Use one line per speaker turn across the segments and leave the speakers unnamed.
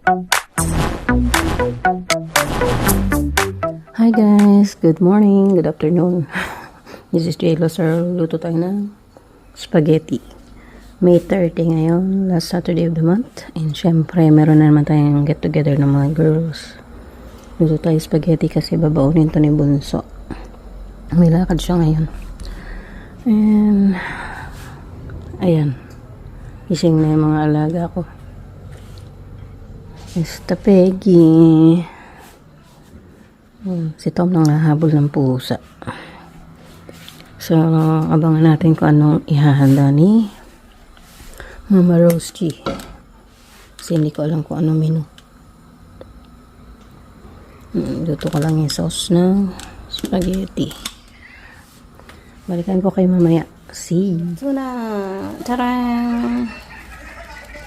Hi guys, good morning, good afternoon. This is J. Sir. Luto tayo ng spaghetti. May 30 ngayon, last Saturday of the month. And syempre, meron na naman tayong get together ng mga girls. Luto tayo spaghetti kasi babaunin to ni Bunso. May lakad siya ngayon. And ayan, gising na yung mga alaga ko. Mr. Peggy. Si Tom nang hahabol ng pusa. So, abangan natin kung anong ihahanda ni Mama Rose G. Kasi hindi ko alam kung anong menu. Luto ko lang yung sauce ng spaghetti. Balikan ko kayo mamaya. See. Ito na. Tara!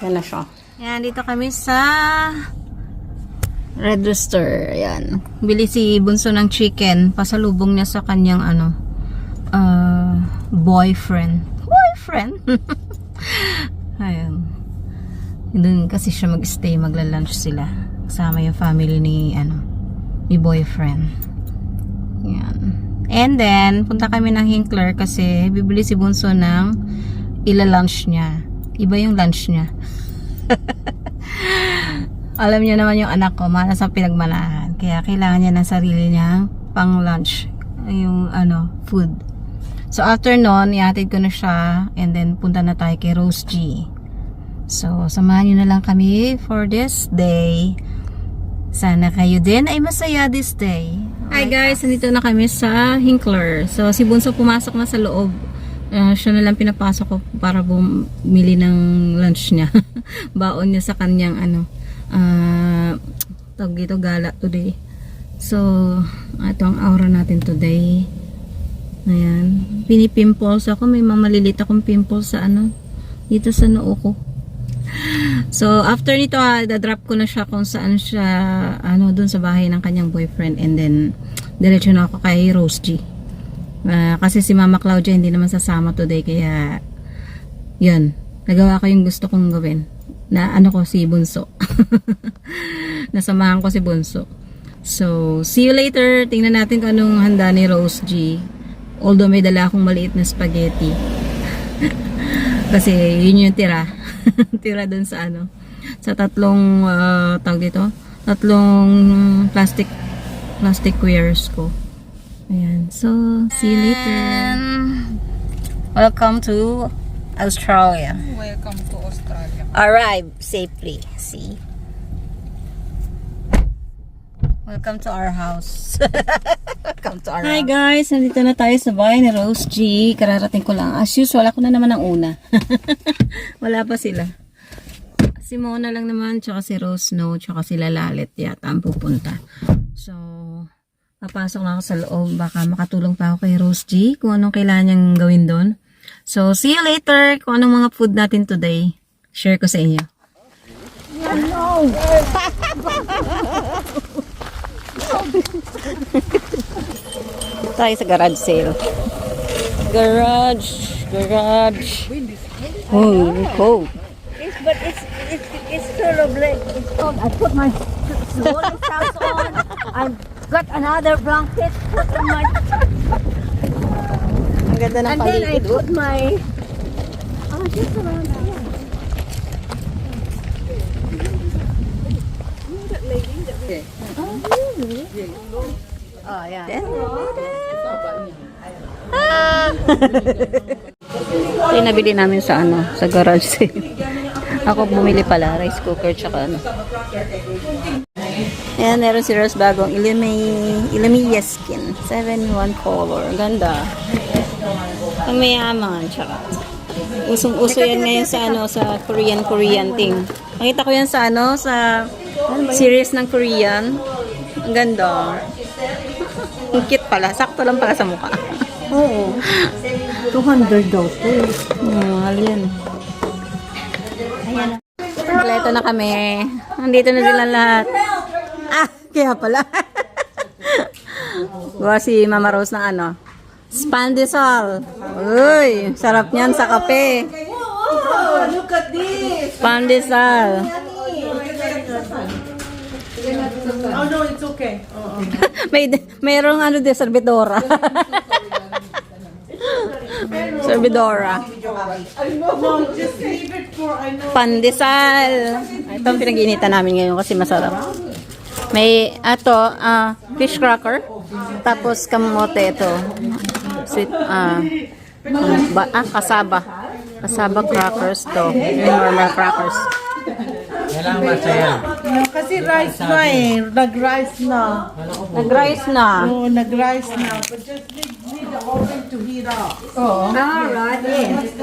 Yan na siya. Yan, dito kami sa Red Rooster. Ayan. Bili si Bunso ng chicken. Pasalubong niya sa kanyang boyfriend. Ayan. Doon kasi siya mag-stay, magla-lunch sila. Kasama yung family ni boyfriend. Ayan. And then, punta kami ng Hinkler kasi bibili si Bunso ng ila-lunch niya. Iba yung lunch niya. Alam niyo naman yung anak ko, malas ang pinagmanahan. Kaya kailangan niya ng sarili niyang pang lunch. Yung food. So after nun, ihatid ko na siya. And then punta na tayo kay Rose G. So samahan niyo na lang kami for this day. Sana kayo din ay masaya this day. Hi guys, nandito na kami sa Hinkler. So si Bunso pumasok na sa loob. Siya na lang pinapasok ko para bumili ng lunch niya. Baon niya sa kanyang tawag dito, gala today. So ito ang aura natin today. Ayan, pinipimples ako, may maliliit akong pimples sa dito sa noo ko. So after nito dadrop ko na siya kung saan siya doon sa bahay ng kanyang boyfriend, and then diretso na ako kay Rose G. Kasi si Mama Claudia hindi naman sasama today, kaya yun, nagawa ko yung gusto kong gawin. Na ko si Bunso. Nasamahan ko si Bunso. So, see you later. Tingnan natin kung anong handa ni Rose G. Although may dala akong maliit na spaghetti. Kasi yun yung tira. Tira dun sa sa tatlong tawag dito, tatlong plastic wares ko. Ayan. So, see you later. Welcome to Australia.
Welcome to Australia.
Arrive safely. See? Welcome to our house. Welcome to our house. Hi guys, nandito na tayo sa bahay ni Rose G. Kararating ko lang. As usual, ako na naman ang una. Wala pa sila. Si Mona lang naman, tsaka si Rose No, tsaka sila Lalit yata ang pupunta. So, papasok na ako sa loob. Baka makatulong pa ako kay Rose G kung anong kailangan niyang gawin doon. So, see you later kung anong mga food natin today. Share ko sa inyo. No! Tayo sa garage sale. Garage. Oh, cold.
But it's sort of like it's cold. I put my woolen socks on. I got another blanket. Put on my.
Ang ganda ng
And then I
paligid.
put my. Just around here.
Oh, yeah. Ito yung nabili namin sa sa garage sale. Ako bumili pala, rice cooker tsaka Ayan, meron si Rose bagong Illuminate skin. 7-in-1 color. Ganda. Mayaman tsaka. Usong-uso yan ngayon sa Korean thing. Nakita ko yan sa sa series ng Korean. Ang ganda. Ang cute pala. Sakto lang pala sa mukha.
Oo. 200 daw to.
Mahal yan. Ayan. Kompleto na kami. Nandito na sila lahat. Kaya pala. Gawa si Mama Rose ng Spandesal. Uy, sarap niyan sa kape.
Oh, look at this.
Spandesal.
Oh no, it's okay.
Mayroong ano din, servidora. Servidora.
No, just leave it for, I know.
Pandesal. Ito ang pinag-iinitan namin ngayon kasi masarap. May fish cracker. Tapos kamote ito. Sweet, kasaba. Kasaba crackers to. Yung normal crackers.
Kailangan masaya.
Kasi rice na eh. Nag-rice na.
Nag-rice na.
Oo, nag-rice na. But just need the oven to heat up.
Alright, yes.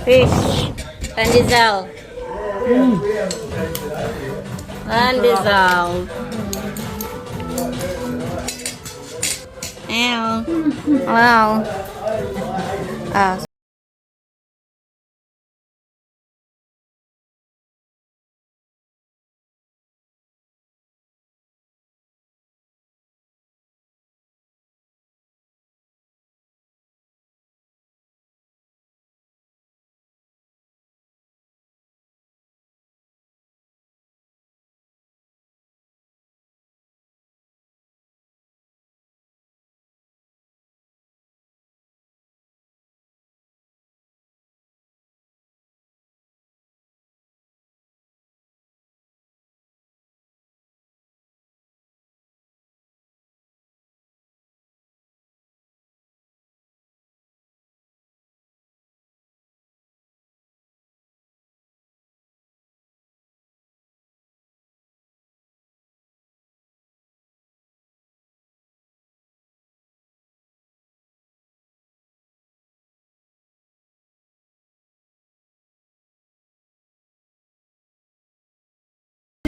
Fish. Pandesal. Pandesal. Ew. Wow.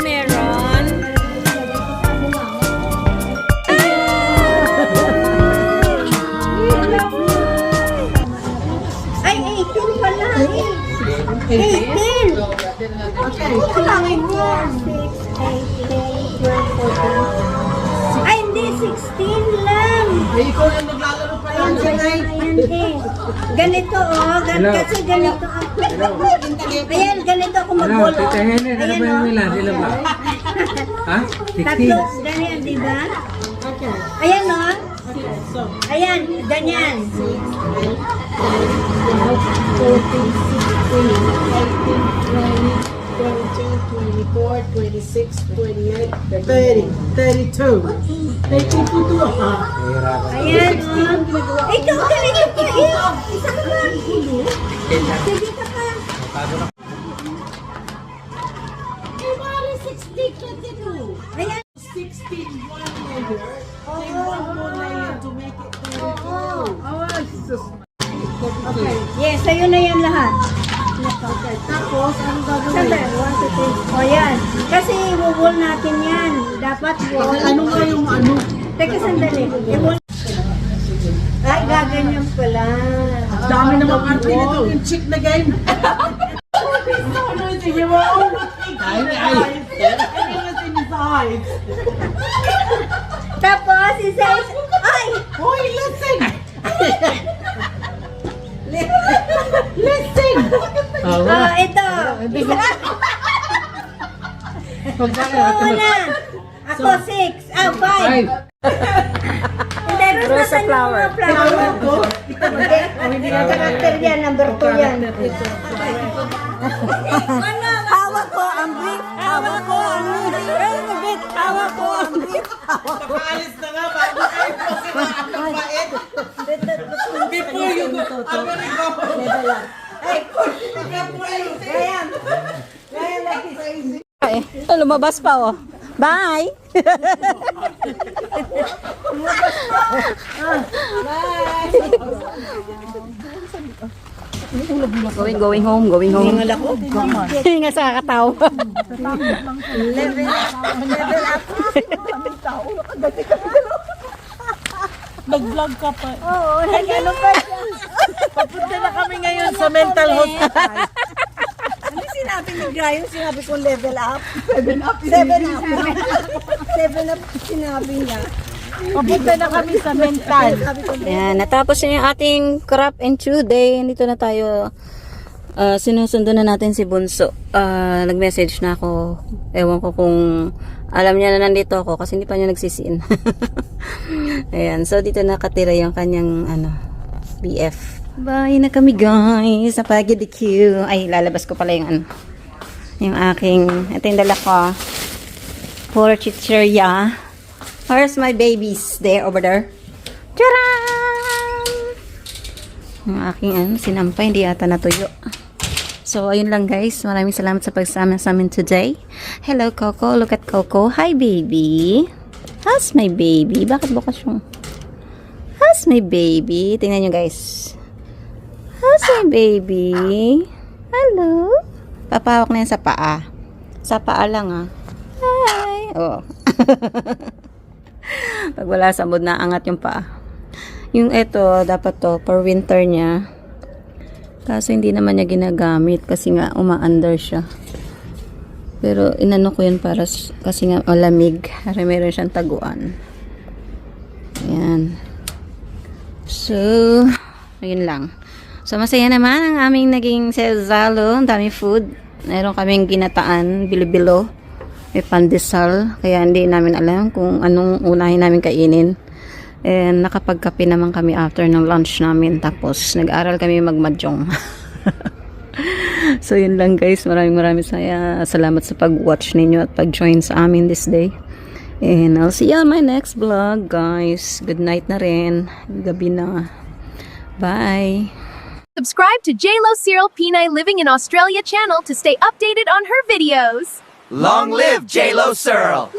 Meron.
Ay, 18 pala eh. 18! Okay. Kulangin mo. 6, 8, 10, 12, 14. Ay, hindi. 16 lang.
Ikaw yung naglalaro pa yan.
Ayan eh. Ganito oh. Kasi ganito ako. Ayan, ganito ako
Ano,
magbulo.
Tita Helen, ano ba yung nila? Sila ba? Ha? 16?
Tatlo, ganyan, di ba? Ayan oh. Ayan, ganyan.
24, 26, 28, 30, 32. May puputo ha.
Ayan oh. Ikaw ganito pa eh. Isa ka ba? Sige ka pa. Ayan.
16 one layer. Then one more layer to make it 32. Oh, Jesus.
Okay. Yes, sa'yo na yan lahat.
Okay, tapos, ano gagawin?
Sandali, 1, 2, 3. O yan. Kasi i-wall natin yan. Dapat wall.
Ano nga yung ano?
Teka, sandali. I-wall. Ay, gaganyan pala.
Dami namang arte nito. Yung chick na game. Sige mo. I was in his eyes.
Tapos, isa. Ay!
Hoy, listen!
Oo na. Ako 6. 5. Hindi, Rose,
Rosa flower.
Hindi na karakter yan. Number 2 yan. Hawak ko ang brief. Hawak ko ang brief. Hawak ko ang brief.
Makaalis na nga bago kayo po sila ang bait. Before you go, I'm gonna go.
Ay, Ryan. Ryan,
Ay, lumabas pa oh. Bye! Going home. Hinga sa kakataw.
Nag-vlog ka pa.
Oo, nag-ano pa siya.
Papunta na kami ngayon sa mental hospital.
Ano sinabi ni Brian? Sinabi ko level up. 7 up. 7 up. 7 up sinabi niya.
Papunta na kami sa mental.
Ayan, natapos na yung ating crop and chew day. Dito na tayo. Sinusundo na natin si Bunso. Nag-message na ako. Ewan ko kung alam niya na nandito ako kasi hindi pa niya nagsisiin. Ayan, so dito nakatira yung kanyang BF. Bye na kami guys. Sa Pagid Q. Ay, lalabas ko pala yung yung aking, ito yung dala ko. For chichirya. Where's my babies? There, over there. Tcharam! Yung aking sinampay, hindi ata natuyo. So, ayun lang guys. Maraming salamat sa pagsama sa amin today. Hello, Coco. Look at Coco. Hi, baby. How's my baby? Bakit bukas yung... How's my baby? Tingnan nyo guys. How's my baby? Hello? Papahawak na yan sa paa. Sa paa lang Hi! Oh. Pag wala sa mood, naangat yung paa. Yung ito, dapat to, for winter niya. Kaso hindi naman niya ginagamit kasi nga uma-under siya. Pero inano ko yun para kasi nga malamig. Para meron siyang taguan. Ayan. So, ayun lang. So, masaya naman ang aming naging sezalo. Ang dami food. Meron kaming ginataan, bilo-bilo. May pandesal. Kaya hindi namin alam kung anong unahin namin kainin. And nakapagkape naman kami after ng lunch namin. Tapos nag-aral kami magmadyong. So yun lang guys. Maraming salamat sa pag-watch ninyo at pag-join sa amin this day. And I'll see you on my next vlog guys. Good night na rin. Gabi na. Bye.
Subscribe to JLo Cyril Pinay Living in Australia channel to stay updated on her videos.
Long live J-Lo Searle!